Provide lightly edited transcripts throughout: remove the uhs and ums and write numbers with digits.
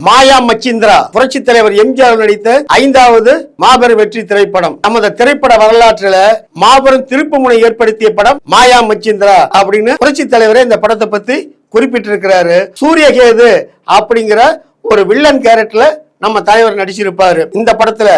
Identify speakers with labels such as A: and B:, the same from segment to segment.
A: மாயா மச்சிந்திரா புரட்சி தலைவர் எம்ஜிஆர் நடித்த 5வது மாபெரும் வெற்றி திரைப்படம். நமது திரைப்பட வரலாற்றில் மாபெரும் திருப்புமுனை ஏற்படுத்திய படம் மாயா மச்சிந்திரா அப்படின்னு புரட்சி தலைவரே இந்த படத்தை பத்தி குறிப்பிட்டிருக்கிறாரு. சூரியகேது அப்படிங்கிற ஒரு வில்லன் கேரக்டர்ல நம்ம தலைவர் நடிச்சிருப்பாரு. இந்த படத்துல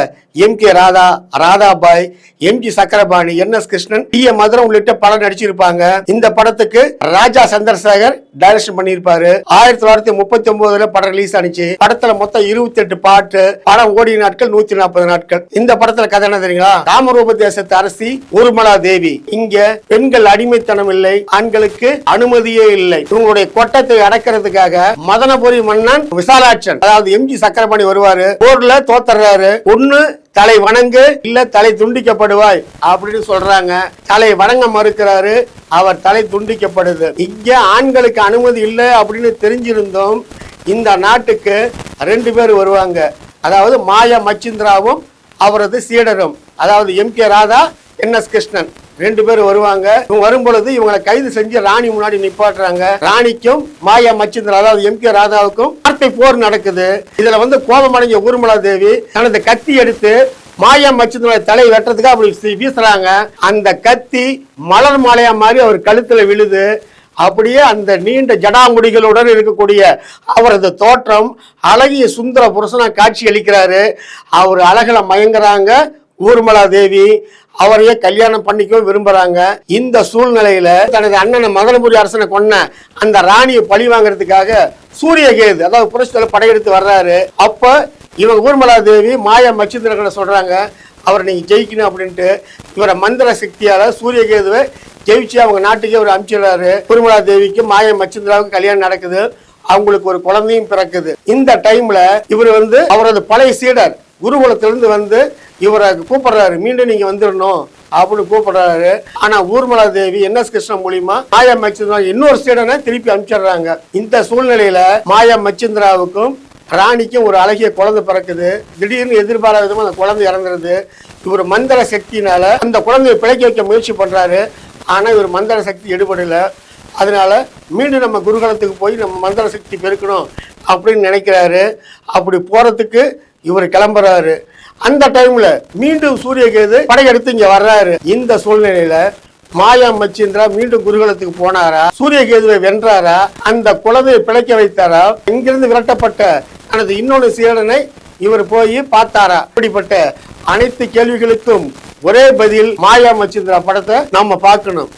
A: எம்.கே. ராதா, ராதாபாய், எம்.ஜி. சக்கரபாணி, என்.எஸ். கிருஷ்ணன், டி.எம். மதுரம் உள்ளிட்ட படம் நடிச்சிருப்பாங்க. இந்த படத்துக்கு ராஜா சந்திரசேகர் டைரக்ஷன் பண்ணியிருப்பாரு. 1939 படம் ரிலீஸ் ஆனிச்சு. படத்துல மொத்தம் 28 பாட்டு. படம் ஓடிய நாட்கள் 140 நாட்கள். இந்த படத்துல கதை என்ன தெரியுங்களா? காமரூப தேசத்து அரசி ஊர்மலா தேவி. இங்க பெண்கள் அடிமைத்தனம் இல்லை, ஆண்களுக்கு அனுமதியே இல்லை. இவங்களுடைய கொட்டத்தை அடக்கிறதுக்காக மதனபுரி மன்னன் விசாலாட்சன், அதாவது எம்.ஜி. சக்கரபாணி வருவாரு. போர்ல தோத்தர்றாரு. ஒண்ணு தலை வணங்கு, இல்ல தலை துண்டிக்கப்படுவாய் அப்படின்னு சொல்றாங்க. தலை வணங்க மறுக்கிறாரு, அவர் தலை துண்டிக்கப்படுது. இங்க ஆண்களுக்கு அனுமதி இல்லை அப்படின்னு தெரிஞ்சிருந்தோம். இந்த நாட்டுக்கு 2 பேர் வருவாங்க. அதாவது மாயா மச்சிந்திராவும் அவரது சீடரும், அதாவது எம்.கே. ராதா, என்.எஸ். கிருஷ்ணன் 2 பேர் வருவாங்க. இவங்க வரும்பொழுது இவங்களை கைது செஞ்சு ராணி முன்னாடி நிப்பாட்டுறாங்க. ராணிக்கும் மாயா மச்சிந்திரா, அதாவது எம்.கே. ராதாவுக்கும் வார்த்தை போர் நடக்குது. இதுல கோபமடைஞ்ச ஊர்மலா தேவி தனது கத்தி எடுத்து மாயா மச்சிந்திரா தலை வெட்டுறதுக்கு அப்படி வீசுறாங்க. அந்த கத்தி மலர் மாலையா மாதிரி அவர் கழுத்துல விழுது. அப்படியே அந்த நீண்ட ஜடாமுடிகளுடன் இருக்கக்கூடிய அவரது தோற்றம் அழகிய சுந்தர புருஷனா காட்சி அளிக்கிறாரு. அவர் அழகுல மயங்குறாங்க ஊர்மலா தேவி. அவரையே கல்யாணம் பண்ணிக்கவும் விரும்புறாங்க. இந்த சூழ்நிலையில தனது அண்ணனை மதனபுரி அரசனை கொன்ன அந்த ராணியை பழி வாங்கறதுக்காக சூரியகேது, அதாவது புரட்சி படையெடுத்து வர்றாரு. அப்ப இவங்க ஊர்மலா தேவி மாயா மச்சிந்திரனை சொல்றாங்க, அவரை நீங்க ஜெயிக்கணும் அப்படின்ட்டு. இவரை மந்திர சக்தியால சூரியகேதுவை ஜெயிச்சு அவங்க நாட்டுக்கே அவர் அனுப்பிச்சிடுறாரு. ஊர்மலா தேவிக்கு மாயா மச்சிந்திராவுக்கு கல்யாணம் நடக்குது. அவங்களுக்கு ஒரு குழந்தையும் பிறக்குது. இந்த டைம்ல இவர் அவரது பழைய சீடர் குருகுலத்திலிருந்து இவரை கூப்பிடுறாரு, மீண்டும் நீங்க வந்துடணும் அப்படின்னு கூப்பிடுறாரு. ஆனா ஊர்மலா தேவி என்.எஸ். கிருஷ்ணன் மூலியமா மாயா மச்சிந்திரா இன்னொரு சீடனை திருப்பி அனுப்பிச்சிடுறாங்க. இந்த சூழ்நிலையில மாயா மச்சிந்திராவுக்கும் ராணிக்கும் ஒரு அழகிய குழந்தை பிறக்குது. திடீர்னு எதிர்பாராத விதமா அந்த குழந்தை இறந்துருது. இவர் மந்திர சக்தினால அந்த குழந்தையை பிழைக்க வைக்க முயற்சி பண்றாரு. ஆனா இவர் மந்திர சக்தி எடுபடல. அதனால மீண்டும் நம்ம குருகுலத்துக்கு போய் நம்ம மந்திர சக்தி பெருக்கணும் அப்படின்னு நினைக்கிறாரு. அப்படி போறதுக்கு இவர் கிளம்புறாரு. அந்த டைம்ல மீண்டும் சூரியகேது படையெடுத்து இங்க வர்றாரு. இந்த சூழ்நிலையில மாயா மச்சிந்திரா மீண்டும் குருகுலத்துக்கு போனாரா, சூரியகேதுவை வென்றாரா, அந்த குழந்தையை பிழைக்க வைத்தாரா, இங்கிருந்து விரட்டப்பட்ட தனது இன்னொரு சீடனை இவர் போய் பார்த்தாரா? இப்படிப்பட்ட அனைத்து கேள்விகளுக்கும் ஒரே பதில் மாயா மச்சிந்திரா படத்தை நாம பார்க்கணும்.